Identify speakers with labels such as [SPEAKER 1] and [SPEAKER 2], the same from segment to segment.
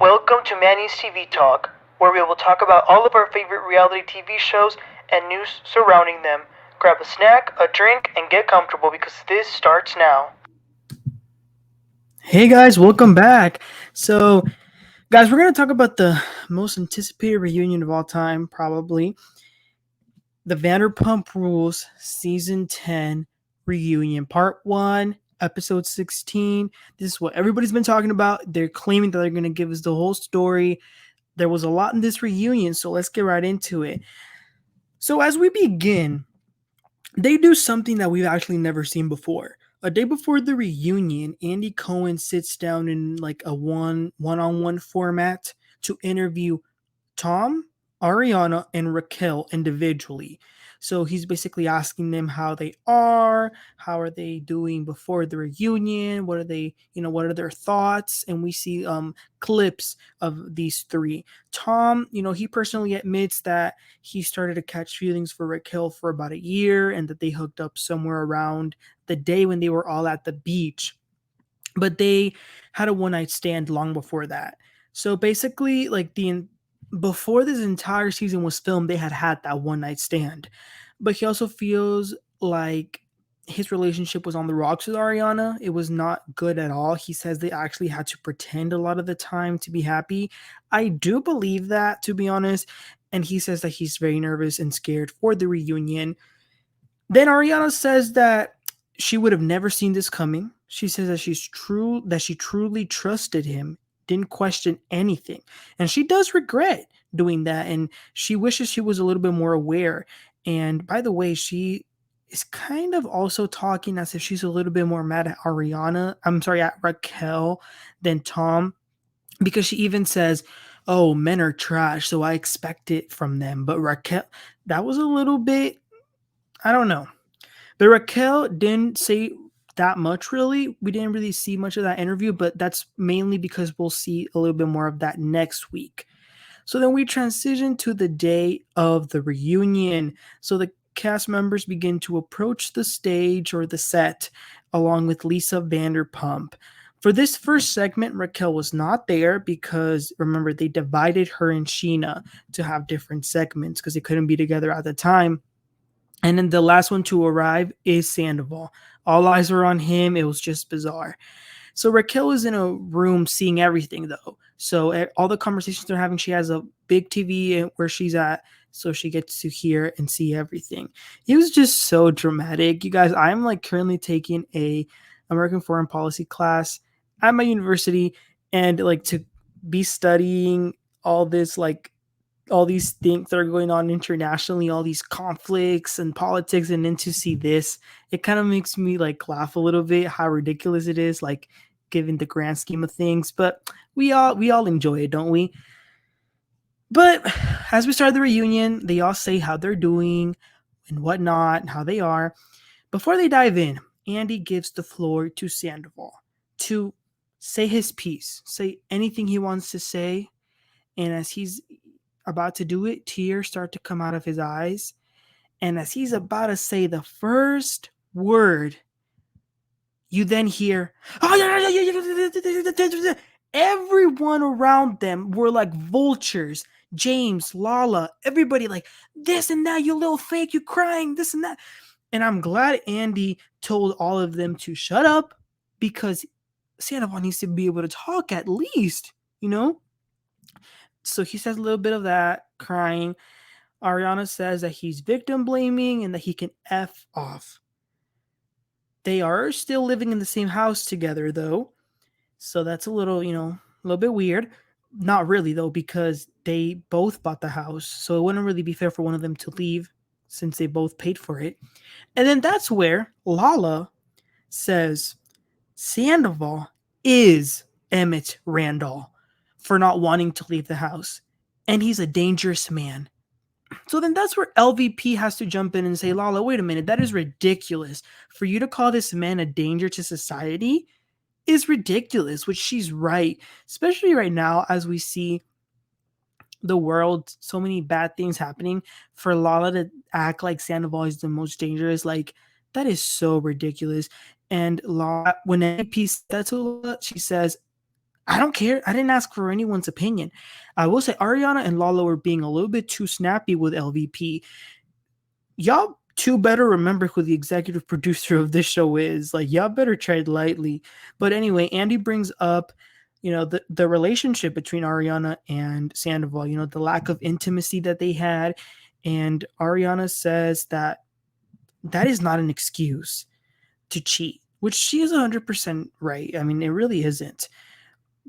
[SPEAKER 1] Welcome to Manny's TV Talk, where we will talk about all of our favorite reality TV shows and news surrounding them. Grab a snack, a drink, and get comfortable because this starts now.
[SPEAKER 2] Hey guys, welcome back. Guys, we're going to talk about the most anticipated reunion of all time, probably the Vanderpump Rules Season 10 reunion, Part 1, Episode 16. This is what everybody's been talking about. They're claiming that they're going to give us the whole story. There was a lot in this reunion, so let's get right into it. So, as we begin, they do something that we've actually never seen before. A day before the reunion, Andy Cohen sits down in like a one-on-one format to interview Tom, Ariana, and Raquel individually. So he's basically asking them how are they doing before the reunion, what are they, what are their thoughts, and we see clips of these three. Tom, he personally admits that he started to catch feelings for Raquel for about a year and that they hooked up somewhere around the day when they were all at the beach, but they had a one night stand long before that. So basically, like the before this entire season was filmed, they had that one night stand. But he also feels like his relationship was on the rocks with Ariana. It was not good at all. He says they actually had to pretend a lot of the time to be happy. I do believe that, to be honest. And he says that he's very nervous and scared for the reunion. Then Ariana says that she would have never seen this coming. She says that she truly trusted him, didn't question anything. And she does regret doing that, and she wishes she was a little bit more aware. And by the way, she is kind of also talking as if she's a little bit more mad at at Raquel than Tom, because she even says, "Oh, men are trash, so I expect it from them." But Raquel, that was a little bit, I don't know. But Raquel didn't say that much really. We didn't really see much of that interview, but that's mainly because we'll see a little bit more of that next week. So then we transition to the day of the reunion. So the cast members begin to approach the stage or the set along with Lisa Vanderpump. For this first segment, Raquel was not there because remember, they divided her and Scheana to have different segments because they couldn't be together at the time. And then the last one to arrive is Sandoval. All eyes were on him. It was just bizarre. So Raquel is in a room seeing everything though. So all the conversations they're having, she has a big TV where she's at, so she gets to hear and see everything. It was just so dramatic, you guys. I'm like currently taking a American foreign policy class at my university, and like to be studying all this like all these things that are going on internationally, all these conflicts and politics, and then to see this, it kind of makes me like laugh a little bit how ridiculous it is, like given the grand scheme of things. But we all enjoy it, don't we? But as we start the reunion, they all say how they're doing and whatnot, and how they are. Before they dive in, Andy gives the floor to Sandoval to say his piece, say anything he wants to say. And as he's about to do it, tears start to come out of his eyes. And as he's about to say the first word, you then hear, everyone around them were like vultures. James, Lala, everybody like, this and that, you little fake, you crying, this and that. And I'm glad Andy told all of them to shut up because Sandoval needs to be able to talk at least, you know? So he says a little bit of that, crying. Ariana says that he's victim blaming and that he can F off. They are still living in the same house together, though. So that's a little, a little bit weird. Not really, though, because they both bought the house. So it wouldn't really be fair for one of them to leave since they both paid for it. And then that's where Lala says Sandoval is Emmett Randall for not wanting to leave the house. And he's a dangerous man. So then that's where LVP has to jump in and say, Lala, wait a minute, that is ridiculous. For you to call this man a danger to society is ridiculous, which she's right, especially right now as we see the world, so many bad things happening. For Lala to act like Sandoval is the most dangerous, like that is so ridiculous. And Lala, when LVP said that to Lala, she says, I don't care. I didn't ask for anyone's opinion. I will say Ariana and Lala were being a little bit too snappy with LVP. Y'all two better remember who the executive producer of this show is. Like, y'all better tread lightly. But anyway, Andy brings up, the relationship between Ariana and Sandoval, the lack of intimacy that they had. And Ariana says that that is not an excuse to cheat, which she is 100% right. I mean, it really isn't.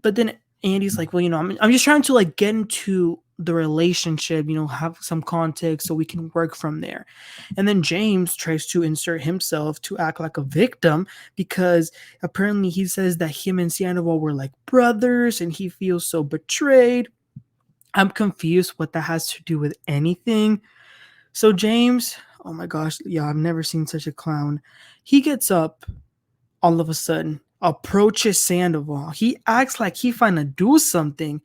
[SPEAKER 2] But then Andy's like, well, I'm just trying to like get into the relationship, have some context so we can work from there. And then James tries to insert himself to act like a victim because apparently he says that him and Sandoval were like brothers and he feels so betrayed. I'm confused what that has to do with anything. So James, oh my gosh, yeah, I've never seen such a clown. He gets up all of a sudden, approaches Sandoval. He acts like he finna do something,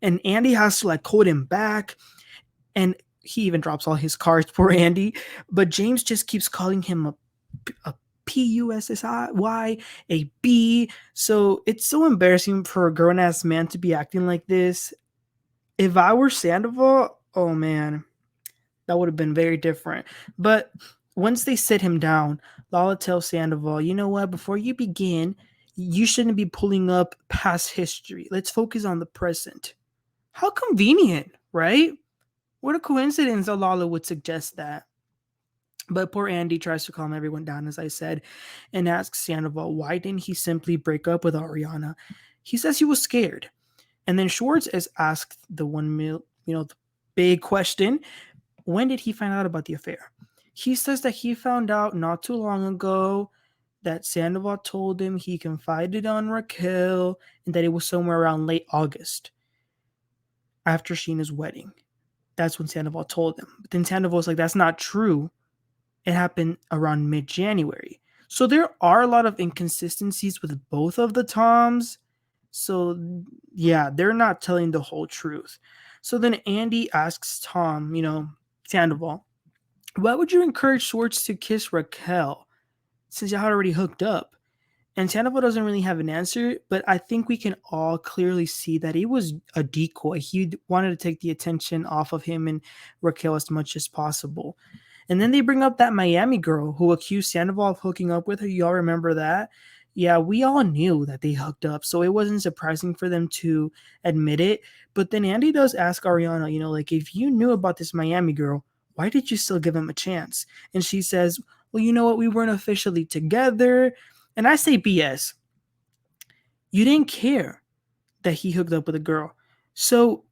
[SPEAKER 2] and Andy has to like hold him back. And he even drops all his cards, poor Andy. But James just keeps calling him a PUSSY, a B. So it's so embarrassing for a grown ass man to be acting like this. If I were Sandoval, oh man, that would have been very different. But once they sit him down, Lala tells Sandoval, you know what, before you begin, you shouldn't be pulling up past history. Let's focus on the present. How convenient, right? What a coincidence that Lala would suggest that. But poor Andy tries to calm everyone down, as I said, and asks Sandoval why didn't he simply break up with Ariana. He says he was scared. And then Schwartz is asked the big question, when did he find out about the affair? He says that he found out not too long ago that Sandoval told him he confided on Raquel and that it was somewhere around late August after Scheana's wedding. That's when Sandoval told him. But then Sandoval's like, that's not true. It happened around mid-January. So there are a lot of inconsistencies with both of the Toms. So yeah, they're not telling the whole truth. So then Andy asks Tom, Sandoval, why would you encourage Schwartz to kiss Raquel since y'all had already hooked up? And Sandoval doesn't really have an answer, but I think we can all clearly see that it was a decoy. He wanted to take the attention off of him and Raquel as much as possible. And then they bring up that Miami girl who accused Sandoval of hooking up with her. Y'all remember that? Yeah, we all knew that they hooked up, so it wasn't surprising for them to admit it. But then Andy does ask Ariana, like, if you knew about this Miami girl, why did you still give him a chance? And she says, well, you know what? We weren't officially together. And I say BS. You didn't care that he hooked up with a girl. So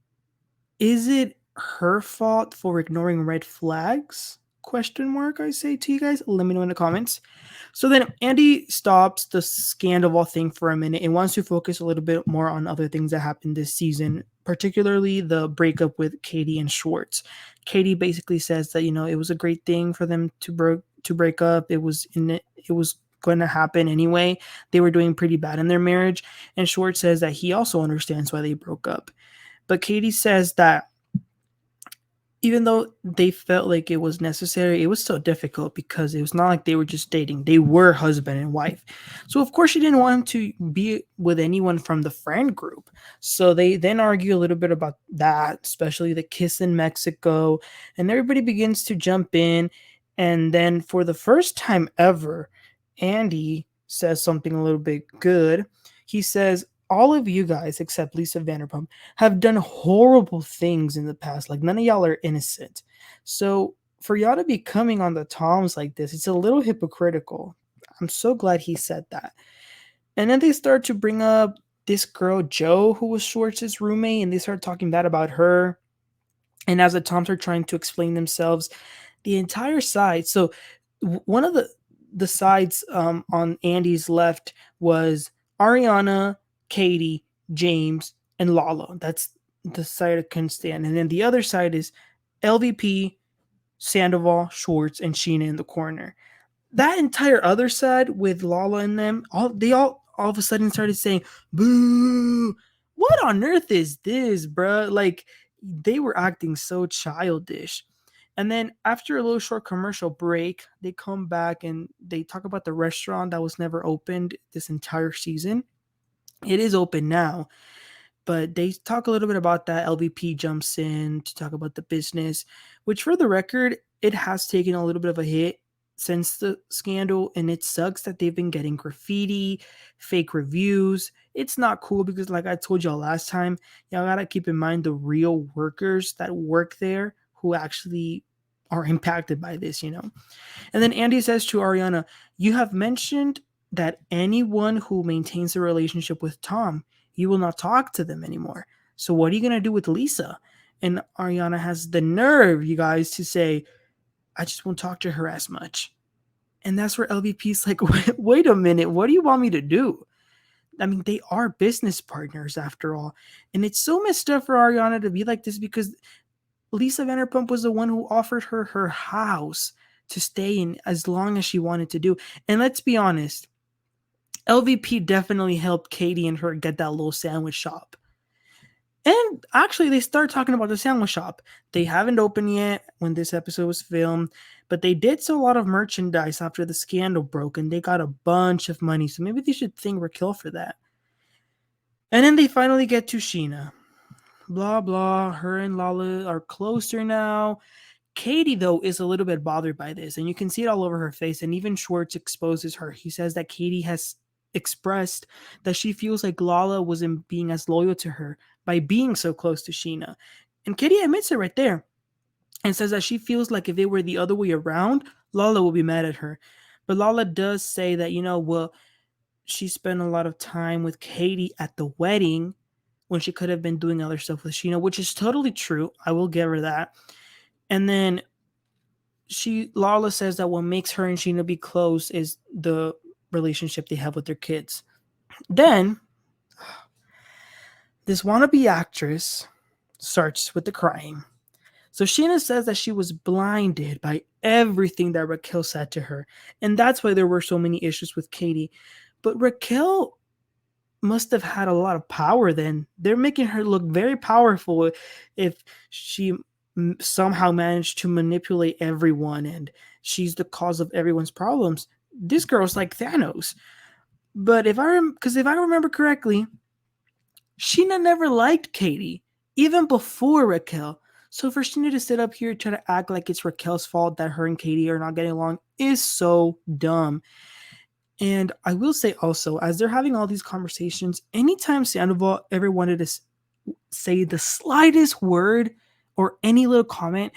[SPEAKER 2] is it her fault for ignoring red flags? Question mark, I say to you guys. Let me know in the comments. So then Andy stops the Scandoval thing for a minute and wants to focus a little bit more on other things that happened this season, particularly the breakup with Katie and Schwartz. Katie basically says that it was a great thing for them to break up. It was going to happen anyway. They were doing pretty bad in their marriage, and Schwartz says that he also understands why they broke up. But Katie says that even though they felt like it was necessary, it was still difficult because it was not like they were just dating. They were husband and wife. So, of course, she didn't want him to be with anyone from the friend group. So they then argue a little bit about that, especially the kiss in Mexico. And everybody begins to jump in. And then for the first time ever, Andy says something a little bit good. He says, all of you guys, except Lisa Vanderpump, have done horrible things in the past. Like, none of y'all are innocent. So for y'all to be coming on the Toms like this, it's a little hypocritical. I'm so glad he said that. And then they start to bring up this girl, Jo, who was Schwartz's roommate, and they start talking bad about her. And as the Toms are trying to explain themselves, the entire side. So one of the sides on Andy's left was Ariana, Katie, James, and Lala. That's the side I can stand. And then the other side is LVP, Sandoval, Schwartz, and Scheana in the corner. That entire other side with Lala and them, all of a sudden started saying, boo. What on earth is this, bruh? Like, they were acting so childish. And then after a little short commercial break, they come back and they talk about the restaurant that was never opened this entire season. It is open now, but they talk a little bit about that. LVP jumps in to talk about the business, which for the record, it has taken a little bit of a hit since the scandal, and it sucks that they've been getting graffiti, fake reviews. It's not cool because, like I told y'all last time, y'all gotta keep in mind the real workers that work there who actually are impacted by this, you know. And then Andy says to Ariana, "You have mentioned that anyone who maintains a relationship with Tom, you will not talk to them anymore. So what are you going to do with Lisa?" And Ariana has the nerve, you guys, to say, "I just won't talk to her as much." And that's where LVP's like, wait a minute, what do you want me to do? I mean, they are business partners after all. And it's so messed up for Ariana to be like this because Lisa Vanderpump was the one who offered her her house to stay in as long as she wanted to do. And let's be honest, LVP definitely helped Katie and her get that little sandwich shop. And actually, they start talking about the sandwich shop. They haven't opened yet when this episode was filmed, but they did sell a lot of merchandise after the scandal broke, and they got a bunch of money. So maybe they should thank Raquel for that. And then they finally get to Scheana. Blah, blah. Her and Lala are closer now. Katie, though, is a little bit bothered by this, and you can see it all over her face. And even Schwartz exposes her. He says that Katie has expressed that she feels like Lala wasn't being as loyal to her by being so close to Scheana. And Katie admits it right there and says that she feels like if it were the other way around, Lala would be mad at her. But Lala does say that, well, she spent a lot of time with Katie at the wedding when she could have been doing other stuff with Scheana, which is totally true. I will give her that. And then Lala says that what makes her and Scheana be close is the relationship they have with their kids. Then this wannabe actress starts with the crying. So Scheana says that she was blinded by everything that Raquel said to her, and that's why there were so many issues with Katie. But Raquel must have had a lot of power then. They're making her look very powerful if she somehow managed to manipulate everyone and she's the cause of everyone's problems. This girl's like Thanos. But if I remember correctly, Scheana never liked Katie, even before Raquel. So for Scheana to sit up here and try to act like it's Raquel's fault that her and Katie are not getting along is so dumb. And I will say also, as they're having all these conversations, anytime Sandoval ever wanted to say the slightest word or any little comment,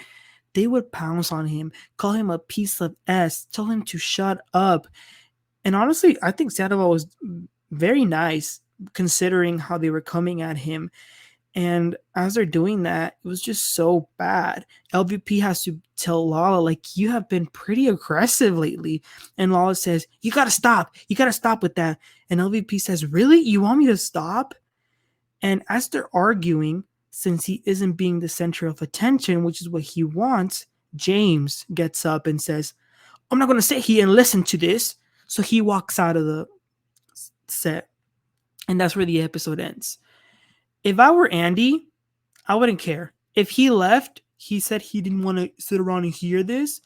[SPEAKER 2] they would pounce on him, call him a piece of S, tell him to shut up. And honestly, I think Sandoval was very nice considering how they were coming at him. And as they're doing that, it was just so bad. LVP has to tell Lala, like, you have been pretty aggressive lately. And Lala says, you got to stop. You got to stop with that. And LVP says, really? You want me to stop? And as they're arguing, since he isn't being the center of attention, which is what he wants, James gets up and says, I'm not going to sit here and listen to this. So he walks out of the set. And that's where the episode ends. If I were Andy, I wouldn't care. If he left, he said he didn't want to sit around and hear this.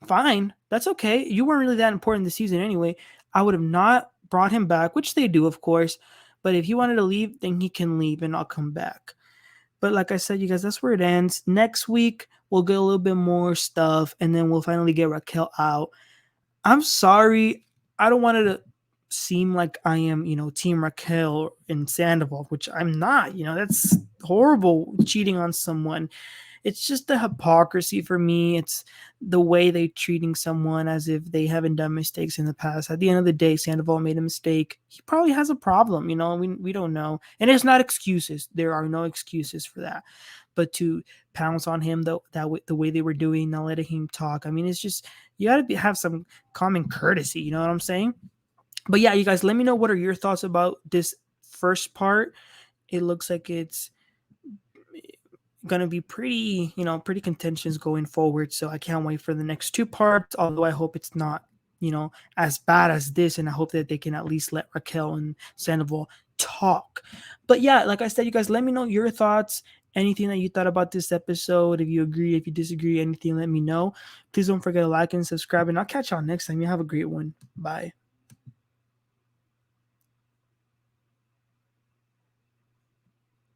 [SPEAKER 2] Fine. That's okay. You weren't really that important this season anyway. I would have not brought him back, which they do, of course. But if he wanted to leave, then he can leave and I'll come back. But like I said, you guys, that's where it ends. Next week, we'll get a little bit more stuff and then we'll finally get Raquel out. I'm sorry. I don't want to seem like I am, Team Raquel and Sandoval, which I'm not. That's horrible, cheating on someone. It's just the hypocrisy for me. It's the way they treating someone as if they haven't done mistakes in the past. At the end of the day, Sandoval made a mistake. He probably has a problem, we don't know. And it's not excuses. There are no excuses for that. But to pounce on him the way they were doing, not letting him talk. I mean, it's just, you got to have some common courtesy. You know what I'm saying? But yeah, you guys, let me know what are your thoughts about this first part. It looks like it's gonna be pretty contentious going forward. So I can't wait for the next two parts. Although I hope it's not, as bad as this, and I hope that they can at least let Raquel and Sandoval talk. But yeah, like I said, you guys, let me know your thoughts. Anything that you thought about this episode. If you agree, if you disagree, anything, let me know. Please don't forget to like and subscribe, and I'll catch y'all next time. You have a great one. Bye.